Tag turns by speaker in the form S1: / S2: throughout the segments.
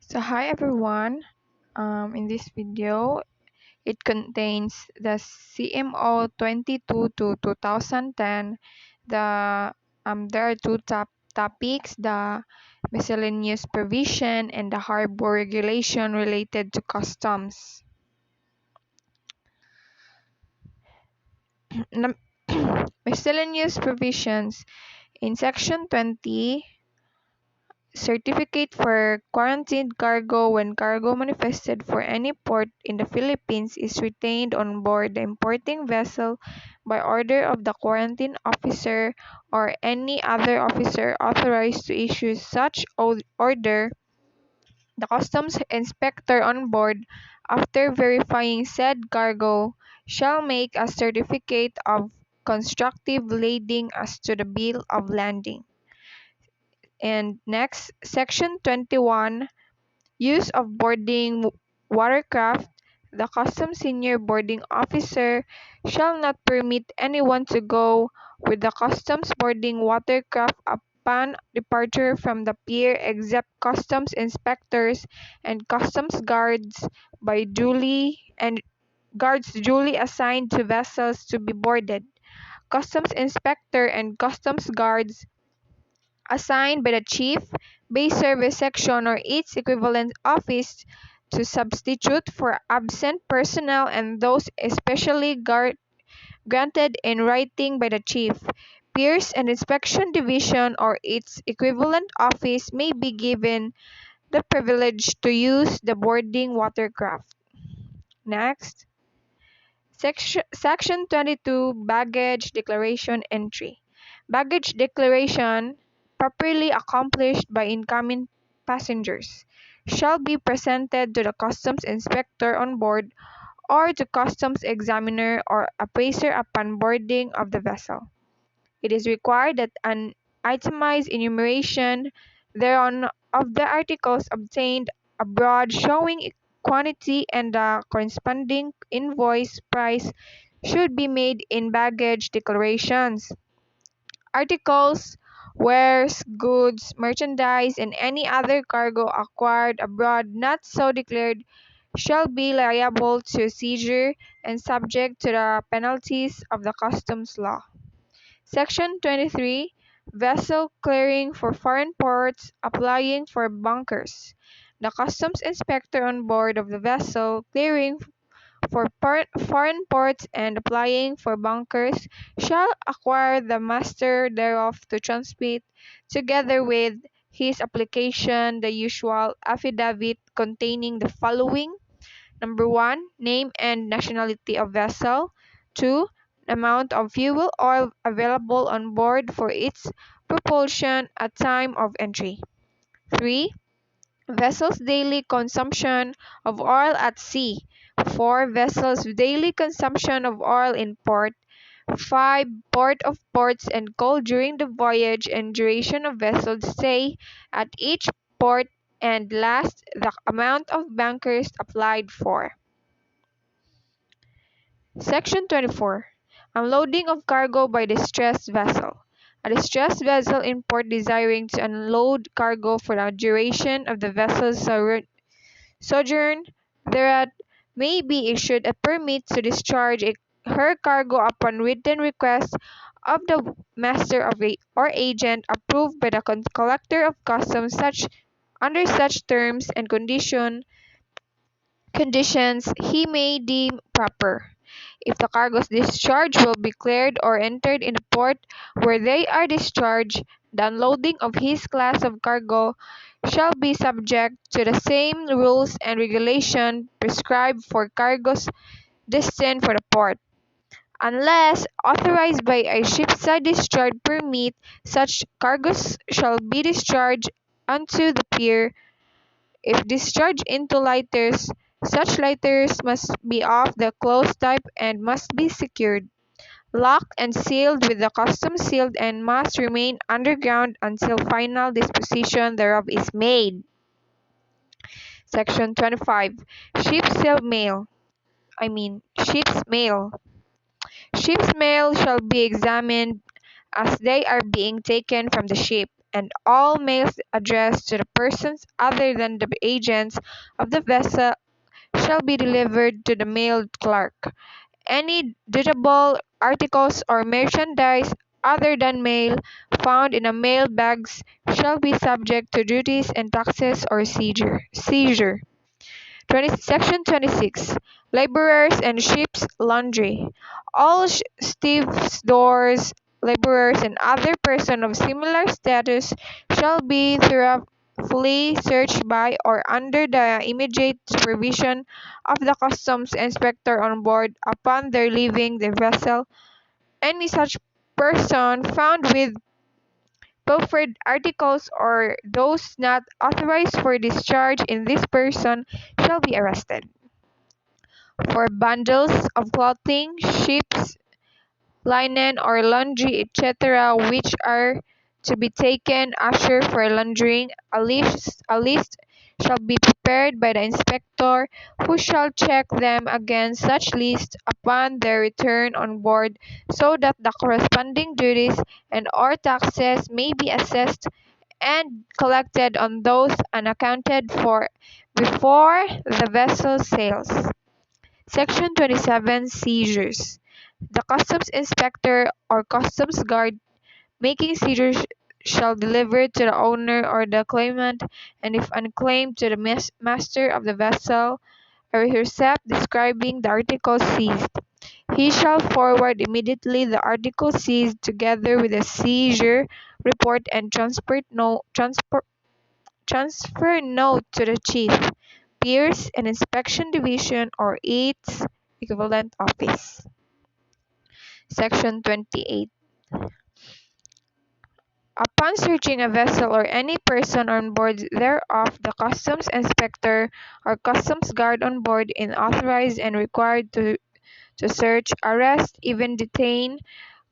S1: So hi everyone. In this video, it contains the CMO 22 to 2010. There are two topics: the miscellaneous provision and the harbor regulation related to customs. Miscellaneous provisions in Section 20. Certificate for quarantined cargo when cargo manifested for any port in the Philippines is retained on board the importing vessel by order of the quarantine officer or any other officer authorized to issue such order. The customs inspector on board, after verifying said cargo, shall make a certificate of constructive lading as to the bill of lading. And next, Section 21, Use of boarding watercraft. The customs senior boarding officer shall not permit anyone to go with the customs boarding watercraft upon departure from the pier except customs inspectors and customs guards duly assigned to vessels to be boarded. Customs inspector and customs guards assigned by the Chief, Base Service Section or its equivalent office to substitute for absent personnel and those especially granted in writing by the Chief. Piers and Inspection Division or its equivalent office may be given the privilege to use the boarding watercraft. Next, Section 22, Baggage Declaration Entry. Baggage declaration, properly accomplished by incoming passengers, shall be presented to the customs inspector on board or to customs examiner or appraiser upon boarding of the vessel. It is required that an itemized enumeration thereon of the articles obtained abroad showing quantity and the corresponding invoice price should be made in baggage declarations. Articles, wares, goods, merchandise, and any other cargo acquired abroad not so declared shall be liable to seizure and subject to the penalties of the customs law. Section 23, Vessel clearing for foreign ports applying for bunkers. The customs inspector on board of the vessel clearing for foreign ports and applying for bunkers shall acquire the master thereof to transmit, together with his application, the usual affidavit containing the following: Number 1, name and nationality of vessel. 2, amount of fuel oil available on board for its propulsion at time of entry. 3, vessels' daily consumption of oil at sea. 4, vessels' daily consumption of oil in port. 5, port of ports and coal during the voyage and duration of vessel stay at each port. And last, the amount of bunkers applied for. Section 24. Unloading of cargo by distressed vessel. A distressed vessel in port desiring to unload cargo for the duration of the vessel's sojourn thereat may be issued a permit to discharge her cargo upon written request of the master or agent approved by the collector of customs under such terms and conditions he may deem proper. If the cargo's discharge will be cleared or entered in the port where they are discharged, the unloading of his class of cargo shall be subject to the same rules and regulations prescribed for cargoes destined for the port. Unless authorized by a shipside discharge permit, such cargoes shall be discharged unto the pier. If discharged into lighters, such lighters must be of the closed type and must be secured, locked and sealed with the customs seal and must remain underground until final disposition thereof is made. Section 25. Ship's mail. Ship's mail shall be examined as they are being taken from the ship. and all mails addressed to the persons other than the agents of the vessel shall be delivered to the mail clerk. Any dutiable articles or merchandise other than mail found in a mail bags shall be subject to duties and taxes or seizure. Section 26. Laborers and ships laundry. All stevedores, laborers, and other persons of similar status shall be thoroughly searched by or under the immediate supervision of the customs inspector on board upon their leaving the vessel. Any such person found with pilfered articles or those not authorized for discharge in this person shall be arrested. For bundles of clothing, sheets, linen, or laundry, etc., which are to be taken ashore for laundering, a list shall be prepared by the inspector, who shall check them against such list upon their return on board, so that the corresponding duties and/or taxes may be assessed and collected on those unaccounted for before the vessel sails. Section 27. Seizures. The customs inspector or customs guard making seizures shall deliver to the owner or the claimant, and if unclaimed, to the master of the vessel, a receipt describing the articles seized. He shall forward immediately the articles seized together with a seizure report and transfer note to the chief, Pierce and Inspection Division or its equivalent office. Section 28. Upon searching a vessel or any person on board thereof, the customs inspector or customs guard on board is authorized and required to search, arrest, even detain,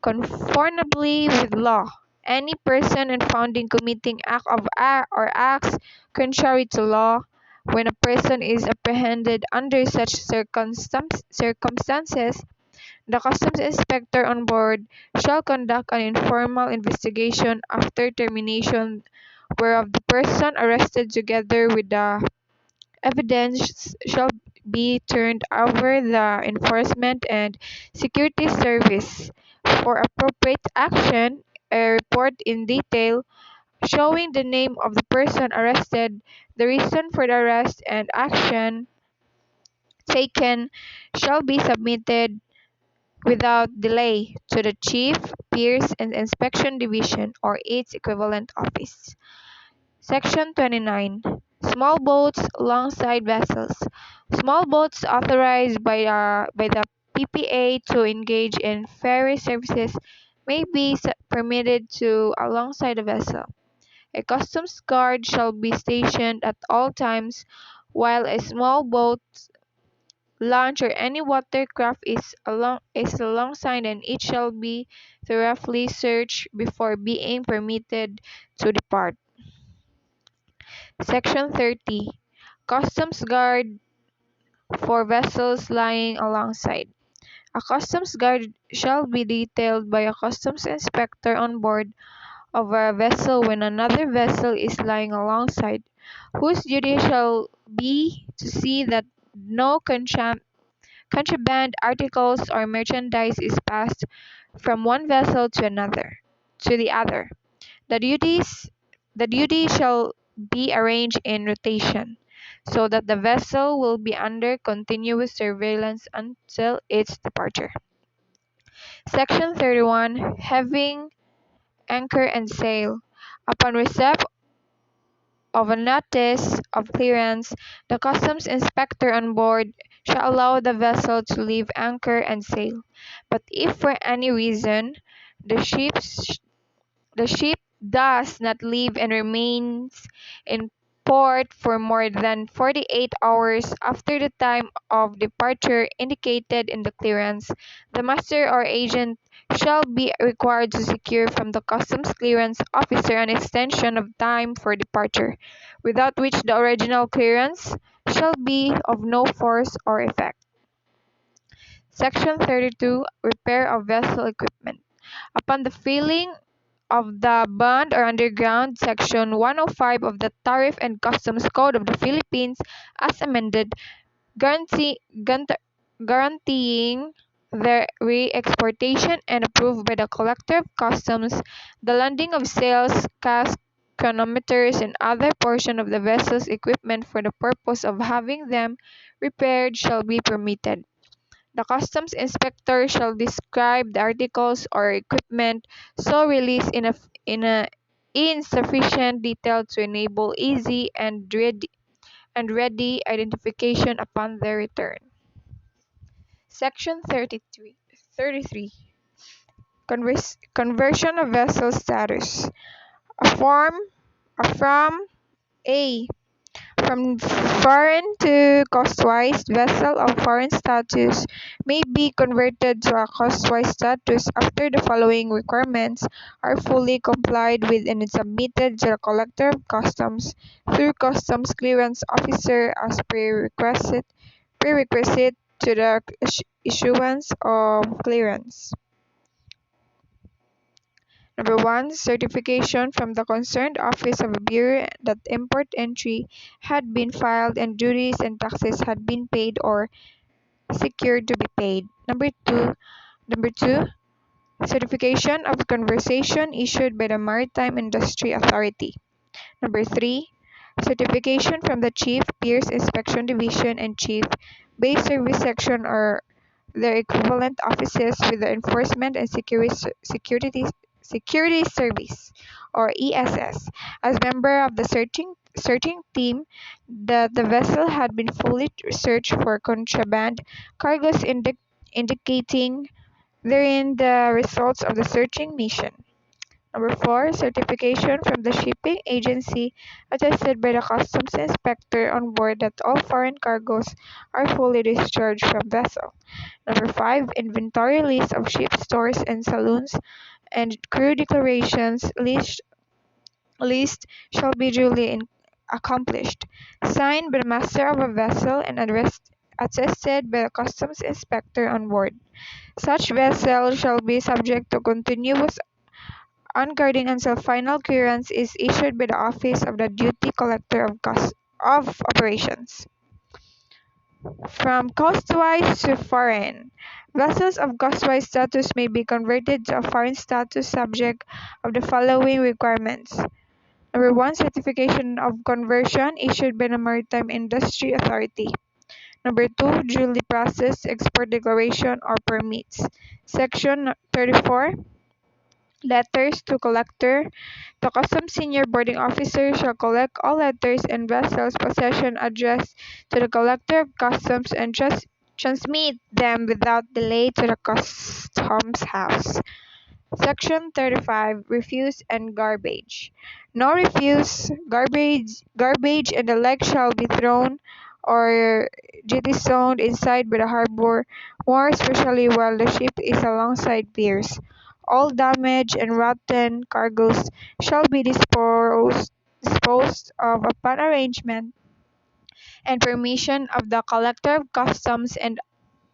S1: conformably with law, any person and found in committing or acts contrary to law. When a person is apprehended under such circumstances, the customs inspector on board shall conduct an informal investigation, after termination whereof the person arrested together with the evidence shall be turned over the enforcement and security service for appropriate action. A report in detail showing the name of the person arrested, the reason for the arrest, and action taken shall be submitted without delay to the Chief, Pierce and Inspection Division or its equivalent office. Section 29. Small boats alongside vessels. Small boats authorized by the PPA to engage in ferry services may be permitted to alongside a vessel. A customs guard shall be stationed at all times while a small boat, launch, or any watercraft is alongside, and it shall be thoroughly searched before being permitted to depart. Section 30. Customs guard for vessels lying alongside. A customs guard shall be detailed by a customs inspector on board of a vessel when another vessel is lying alongside, whose duty shall be to see that no contraband articles or merchandise is passed from one vessel to the other. The duty shall be arranged in rotation, so that the vessel will be under continuous surveillance until its departure. Section 31. Having anchor and sail. Upon receipt of a notice of clearance, the customs inspector on board shall allow the vessel to leave anchor and sail. But if for any reason the ship does not leave and remains in port for more than 48 hours after the time of departure indicated in the clearance, the master or agent shall be required to secure from the customs clearance officer an extension of time for departure, without which the original clearance shall be of no force or effect. Section 32. Repair of vessel equipment. Upon the filling of the Bond or Underground, Section 105 of the Tariff and Customs Code of the Philippines as amended, guarantee, guant- guaranteeing their re-exportation and approved by the Collector of Customs, the landing of sales casks, chronometers, and other portion of the vessel's equipment for the purpose of having them repaired shall be permitted. The customs inspector shall describe the articles or equipment so released in sufficient detail to enable easy and ready identification upon their return. Section 33. Conversion of vessel status. A form a from A. From foreign to coastwise, vessel of foreign status may be converted to a coastwise status after the following requirements are fully complied with and is submitted to the Collector of Customs through Customs Clearance Officer as prerequisite to the issuance of clearance. Number 1. Certification from the concerned office of a bureau that import entry had been filed and duties and taxes had been paid or secured to be paid. Number two, certification of conversation issued by the Maritime Industry Authority. Number 3, certification from the Chief Piers Inspection Division and Chief Base Service Section or their equivalent offices with the Enforcement and Security Service or ESS as member of the searching team that the vessel had been fully searched for contraband cargoes indicating therein the results of the searching mission. Number 4, certification from the shipping agency attested by the customs inspector on board that all foreign cargoes are fully discharged from vessel. Number 5, inventory list of ship stores and saloons and crew declarations list shall be duly accomplished, signed by the master of a vessel and attested by the customs inspector on board. Such vessel shall be subject to continuous unguarding until final clearance is issued by the office of the duty collector of operations. From coastwise to foreign. Vessels of coastwise status may be converted to a foreign status subject of the following requirements. Number 1, certification of conversion issued by the Maritime Industry Authority. Number 2, duly processed export declaration or permits. Section 34, letters to collector. The Customs Senior Boarding Officer shall collect all letters and vessels possession addressed to the Collector of Customs and transmit them without delay to the Customs House. Section 35, refuse and garbage. No refuse, garbage and the like shall be thrown or jettisoned inside by the harbor, more especially while the ship is alongside piers. All damaged and rotten cargoes shall be disposed of upon arrangement and permission of the Collector of Customs and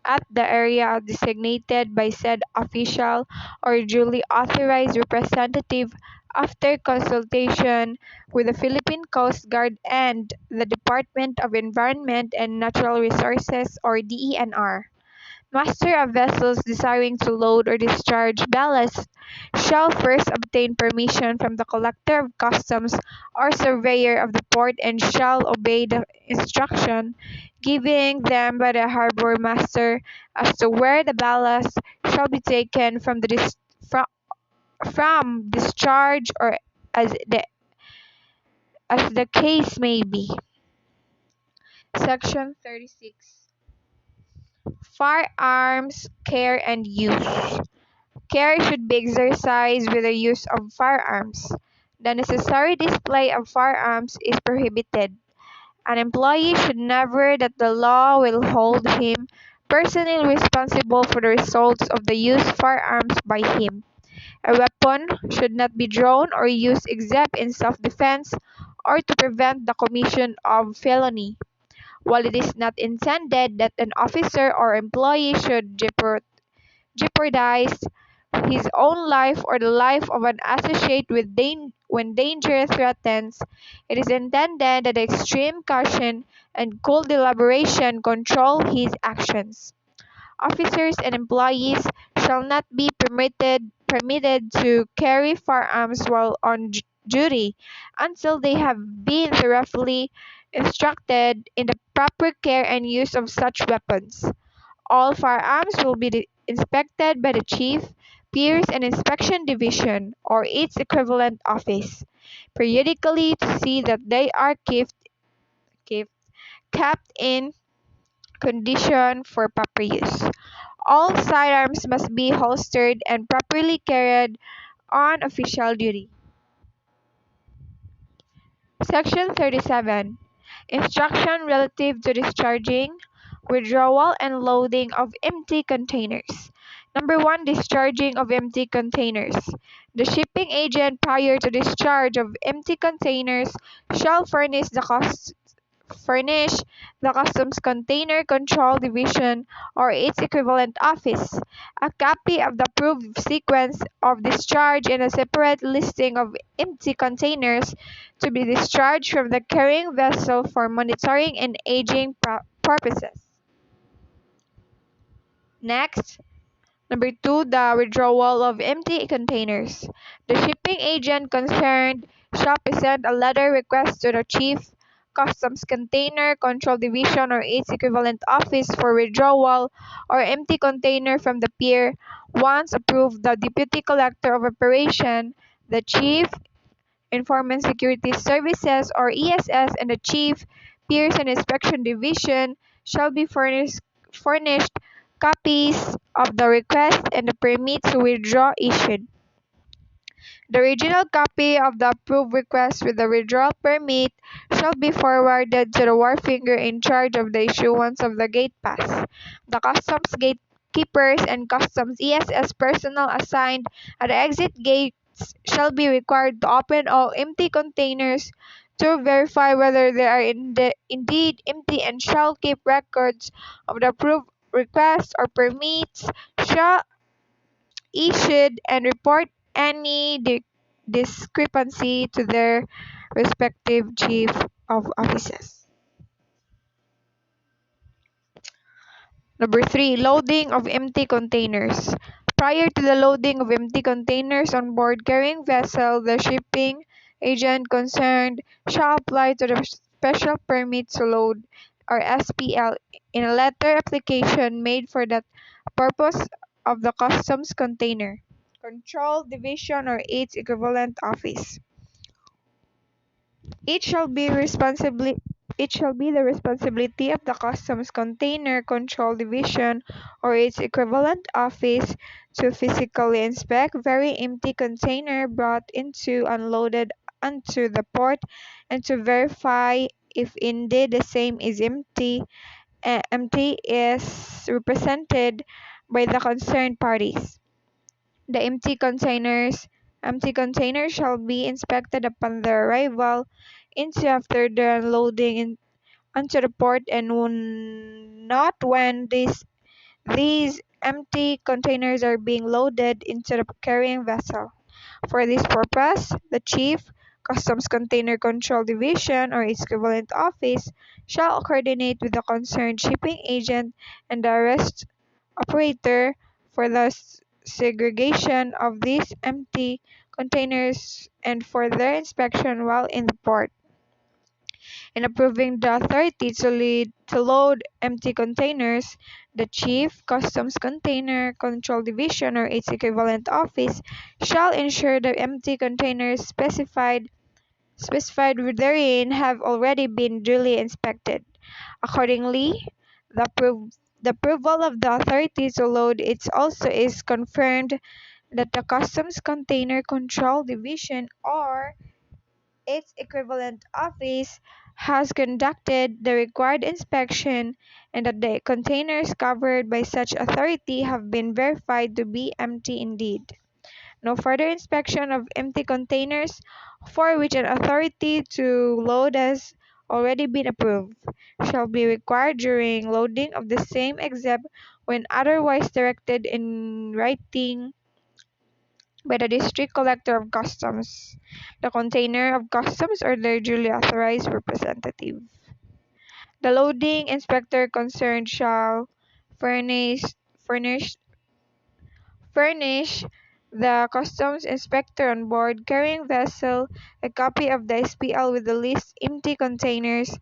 S1: at the area designated by said official or duly authorized representative after consultation with the Philippine Coast Guard and the Department of Environment and Natural Resources or DENR. Master of vessels desiring to load or discharge ballast shall first obtain permission from the Collector of Customs or Surveyor of the port and shall obey the instruction given them by the harbor master as to where the ballast shall be taken from discharge or as the case may be. Section 36. Firearms care and use. Care should be exercised with the use of firearms. The necessary display of firearms is prohibited. An employee should never that the law will hold him personally responsible for the results of the use of firearms by him. A weapon should not be drawn or used except in self-defense or to prevent the commission of felony. While it is not intended that an officer or employee should jeopardize his own life or the life of an associate when danger threatens. It is intended that extreme caution and cool deliberation control his actions. Officers and employees shall not be permitted to carry firearms while on duty until they have been thoroughly instructed in the proper care and use of such weapons. All firearms will be inspected by the Chief, Peers and Inspection Division or its equivalent office periodically to see that they are kept, kept in condition for proper use. All sidearms must be holstered and properly carried on official duty. Section 37. Instruction relative to discharging, withdrawal, and loading of empty containers. Number 1. Discharging of empty containers. The shipping agent prior to discharge of empty containers shall furnish the Customs Container Control Division or its equivalent office a copy of the approved sequence of discharge and a separate listing of empty containers to be discharged from the carrying vessel for monitoring and aging purposes. Next, number 2, the withdrawal of empty containers. The shipping agent concerned shall present a letter request to the Chief Customs Container Control Division or its equivalent office for withdrawal or empty container from the pier. Once approved, the Deputy Collector of Operation, the Chief Informant Security Services or ESS, and the Chief Peers and Inspection Division shall be furnished copies of the request and the permit to withdraw issued. The original copy of the approved request with the withdrawal permit shall be forwarded to the wharfinger in charge of the issuance of the gate pass. The customs gatekeepers and customs ESS personnel assigned at the exit gates shall be required to open all empty containers to verify whether they are indeed empty and shall keep records of the approved requests or permits shall issued and report any discrepancy to their respective chief of offices. Number 3, loading of empty containers. Prior to the loading of empty containers on board carrying vessel, the shipping agent concerned shall apply to the special permit to load or SPL in a letter application made for that purpose of the Customs Container Control Division or its equivalent office. It shall be the responsibility of the Customs Container Control Division or its equivalent office to physically inspect every empty container brought into unloaded onto the port and to verify if indeed the same is empty is represented by the concerned parties. The empty containers shall be inspected upon their arrival into after their unloading onto the port and not when these empty containers are being loaded into the carrying vessel. For this purpose, the Chief Customs Container Control Division or its equivalent office shall coordinate with the concerned shipping agent and the arrest operator for the segregation of these empty containers and for their inspection while in the port. In approving the authority to load empty containers, the Chief Customs Container Control Division or its equivalent office shall ensure the empty containers specified therein have already been duly inspected. Accordingly, the approval of the authority to load it also is confirmed that the Customs Container Control Division or its equivalent office has conducted the required inspection and that the containers covered by such authority have been verified to be empty indeed. No further inspection of empty containers for which an authority to load has already been approved shall be required during loading of the same except when otherwise directed in writing by the District Collector of Customs, the container of customs, or their duly authorized representative. The loading inspector concerned shall furnish furnish furnish the customs inspector on board carrying vessel a copy of the SPL with the list empty containers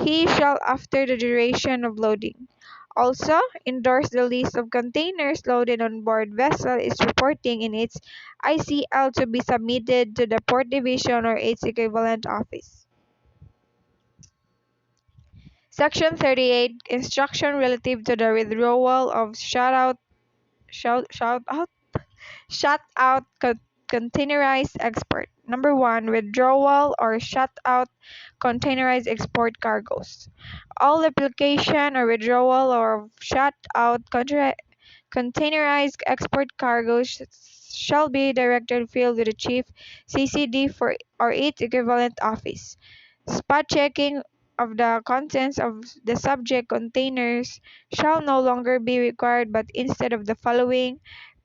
S1: he shall after the duration of loading. Also, endorse the list of containers loaded on board vessel is reporting in its ICL to be submitted to the Port Division or its equivalent office. Section 38 Instruction relative to the withdrawal of shout out Shut out containerized export. Number 1. Withdrawal or shut out containerized export cargoes. All application or withdrawal or shut out containerized export cargoes shall be directed filed with the chief CCD for or its equivalent office. Spot checking of the contents of the subject containers shall no longer be required, but instead of the following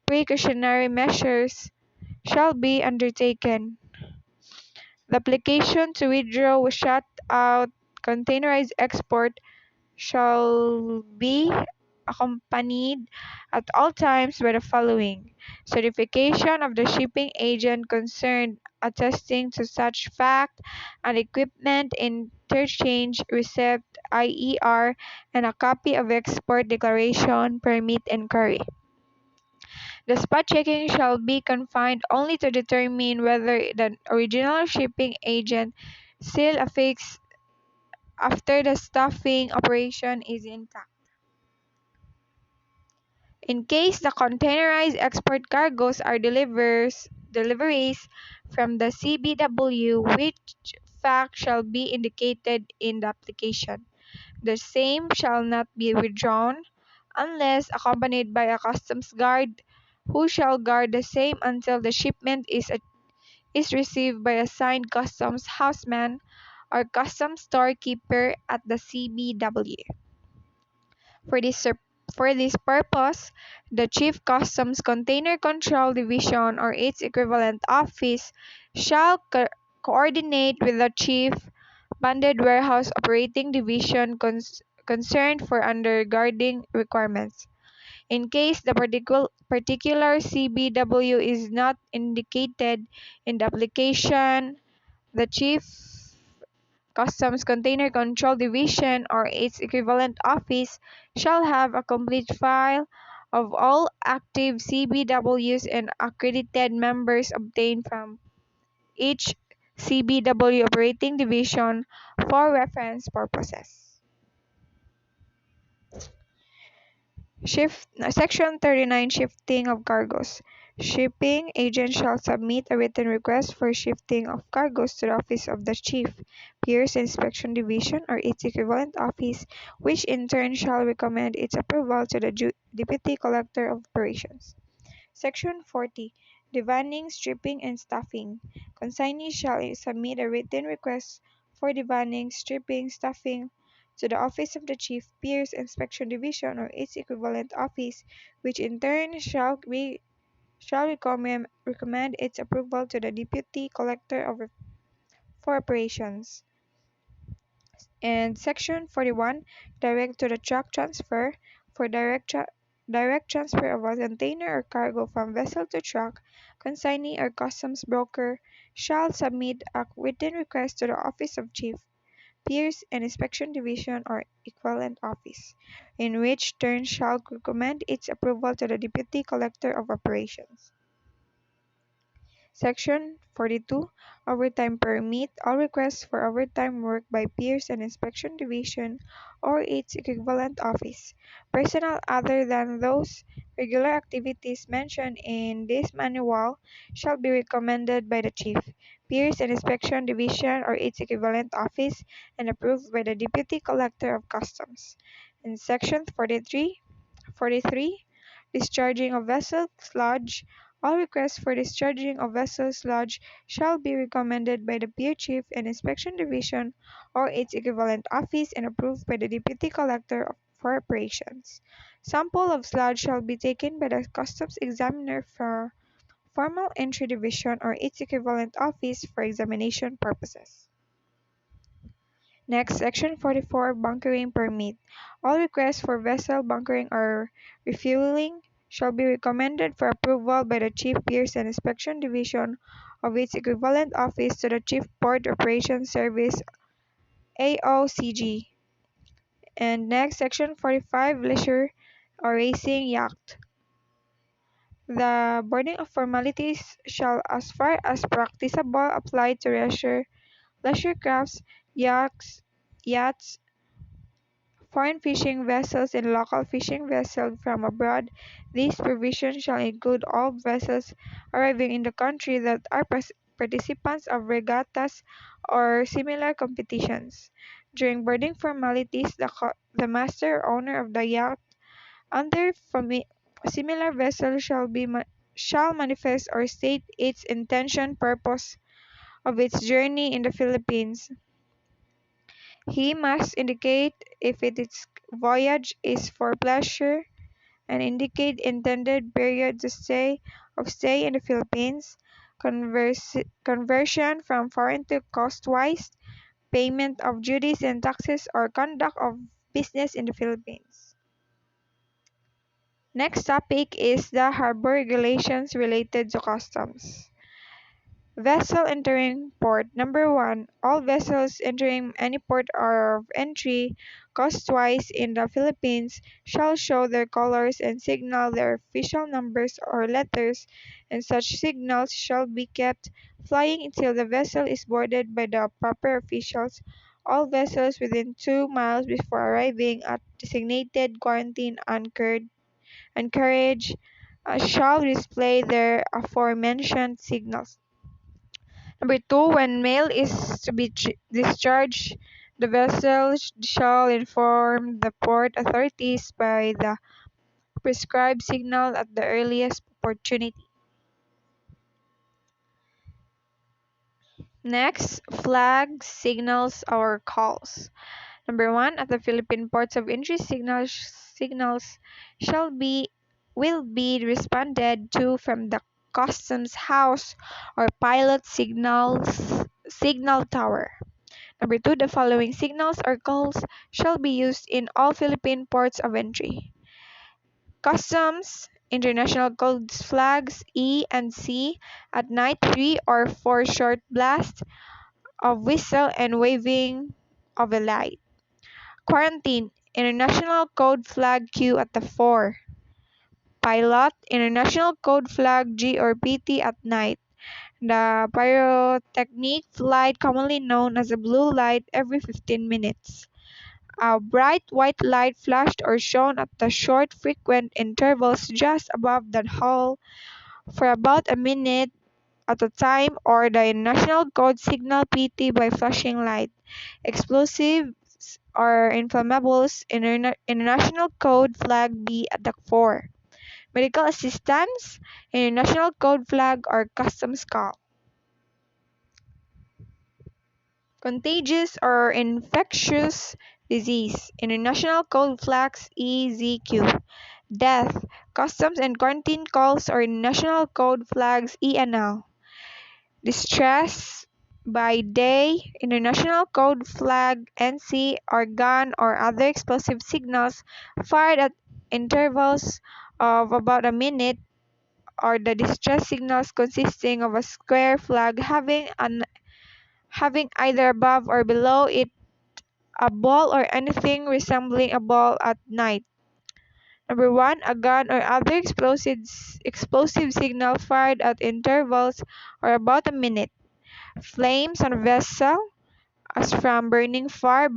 S1: precautionary measures shall be undertaken. The application to withdraw or shut out containerized export shall be accompanied at all times by the following: certification of the shipping agent concerned attesting to such fact, and equipment interchange receipt IER, and a copy of export declaration, permit, and carry. The spot checking shall be confined only to determine whether the original shipping agent still affixed after the stuffing operation is intact. In case the containerized export cargoes are deliveries from the CBW, which fact shall be indicated in the application. The same shall not be withdrawn unless accompanied by a customs guard who shall guard the same until the shipment is received by a assigned customs houseman or customs storekeeper at the CBW. For this, for this purpose, the Chief Customs Container Control Division or its equivalent office shall coordinate with the Chief Banded Warehouse Operating Division concerned for underguarding requirements. In case the particular CBW is not indicated in the application, the Chief Customs Container Control Division or its equivalent office shall have a complete file of all active CBWs and accredited members obtained from each CBW operating division for reference purposes. Section 39 Shifting of Cargoes. Shipping agent shall submit a written request for shifting of cargoes to the office of the Chief Pierce Inspection Division or its equivalent office, which in turn shall recommend its approval to the Deputy Collector of Operations. Section 40. Divanning, stripping, and stuffing. Consignee shall submit a written request for divanning, stripping, stuffing to the Office of the Chief Pierce Inspection Division or its equivalent office, which in turn shall recommend its approval to the Deputy Collector for Operations. And Section 41, direct to the truck transfer. For direct transfer of a container or cargo from vessel to truck, consignee or customs broker shall submit a written request to the Office of Chief Pierce and Inspection Division or equivalent office, in which turn shall recommend its approval to the Deputy Collector of Operations. Section 42. Overtime permit. All requests for overtime work by Pierce and Inspection Division or its equivalent office. Personnel other than those regular activities mentioned in this manual shall be recommended by the Chief, Pierce and Inspection Division or its equivalent office and approved by the Deputy Collector of Customs. In Section 43, discharging of vessel sludge. All requests for discharging of vessel sludge shall be recommended by the Pier Chief and Inspection Division or its equivalent office and approved by the Deputy Collector for Operations. Sample of sludge shall be taken by the Customs Examiner formal entry division or its equivalent office for examination purposes. Next, Section 44, Bunkering Permit. All requests for vessel bunkering or refueling shall be recommended for approval by the Chief Gears and Inspection Division of its equivalent office to the Chief Port Operations Service AOCG. And next, Section 45, Leisure or Racing Yacht. The boarding of formalities shall, as far as practicable, apply to leisure crafts, yachts, foreign fishing vessels, and local fishing vessels from abroad. These provisions shall include all vessels arriving in the country that are participants of regattas or similar competitions. During boarding formalities, the master or owner of the yacht under similar vessel shall manifest or state its intention purpose of its journey in the Philippines. He must indicate if its voyage is for pleasure and indicate intended period of stay in the Philippines, conversion from foreign to coastwise, payment of duties and taxes, or conduct of business in the Philippines. Next topic is the harbor regulations related to customs. Vessel entering port. Number 1. All vessels entering any port of entry coastwise in the Philippines shall show their colors and signal their official numbers or letters, and such signals shall be kept flying until the vessel is boarded by the proper officials. All vessels within 2 miles before arriving at designated quarantine anchorage shall display their aforementioned signals. Number 2, when mail is to be discharged, the vessel shall inform the port authorities by the prescribed signal at the earliest opportunity. Next, flag signals or calls. Number 1, at the Philippine ports of entry, signals will be responded to from the customs house or pilot signal tower. Number 2, the following signals or calls shall be used in all Philippine ports of entry: Customs, International Codes Flags E and C at night, 3 or 4 short blasts of whistle and waving of a light. Quarantine, International Code Flag Q at the 4. Pilot, International Code Flag G or PT at night. The pyrotechnic light, commonly known as a blue light, every 15 minutes. A bright white light flashed or shone at the short frequent intervals just above the hull for about a minute at a time, or the National Code signal PT by flashing light. Explosives or inflammables, International Code Flag B at the 4. Medical assistance, International Code Flag or Customs Call. Contagious or infectious disease, International Code Flags EZQ. Death, Customs and Quarantine Calls or National Code Flags ENL. Distress by day, International Code Flag NC or gun or other explosive signals fired at intervals of about a minute, or the distress signals consisting of a square flag having either above or below it a ball or anything resembling a ball at night. Number 1, a gun or other explosive signal fired at intervals or about a minute. Flames on a vessel, as from burning fire,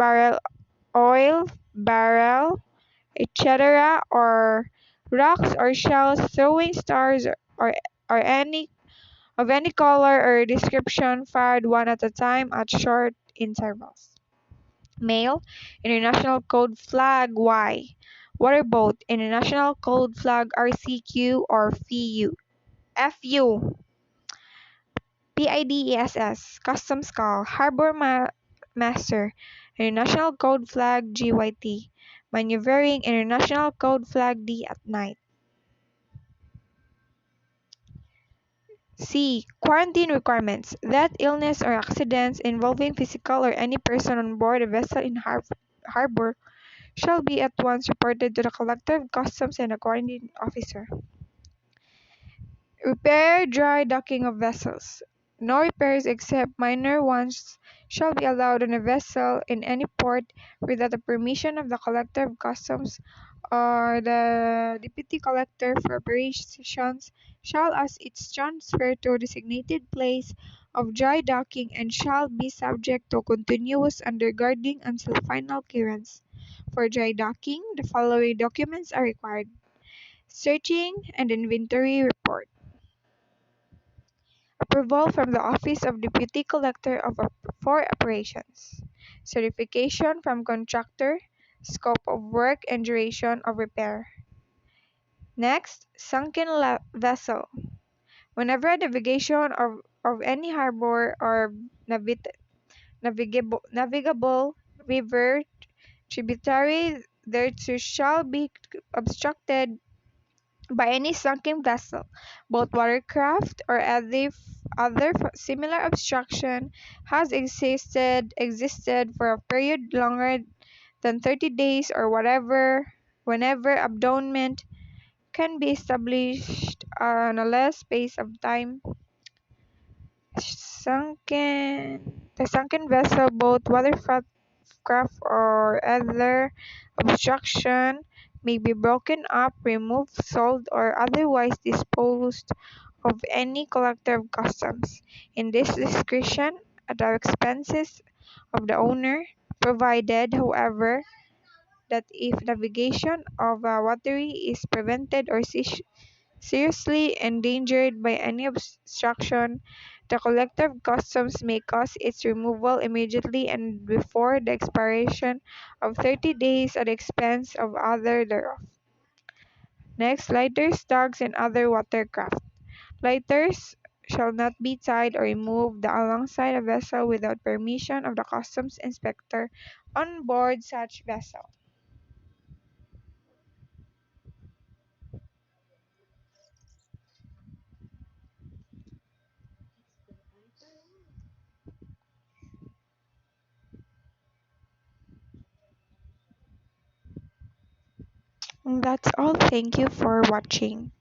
S1: oil barrel, etc., or rocks or shells, throwing stars or any of any color or description fired one at a time at short intervals. Male, International Code Flag Y. Waterboat, International Code Flag RCQ or FU. FU. PIDESS, Customs Call. Harbor Master, International Code Flag GYT. Maneuvering, International Code Flag D at night. C. Quarantine requirements that illness or accidents involving physical or any person on board a vessel in harbor shall be at once reported to the Collector of Customs and the quarantine officer. Repair dry docking of vessels. No repairs except minor ones shall be allowed on a vessel in any port without the permission of the Collector of Customs or the Deputy Collector for operations shall as its transfer to a designated place of dry docking and shall be subject to continuous underguarding until final clearance. For dry docking, the following documents are required: searching and inventory report. Approval from the Office of Deputy Collector for operations. Certification from contractor, scope of work and duration of repair. Next, sunken vessel. Whenever a navigation of any harbor or navigable river tributary thereto shall be obstructed by any sunken vessel, both watercraft or other similar obstruction has existed for a period longer than 30 days or whenever abandonment can be established on a less space of time. The sunken vessel, both watercraft or other obstruction, may be broken up, removed, sold, or otherwise disposed of any collector of customs, in this discretion, at the expenses of the owner, provided, however, that if navigation of a waterway is prevented or seriously endangered by any obstruction, the collector of customs may cause its removal immediately and before the expiration of 30 days at the expense of other thereof. Next, lighters, dogs, and other watercraft. Lighters shall not be tied or removed alongside a vessel without permission of the customs inspector on board such vessel. That's all. Thank you for watching.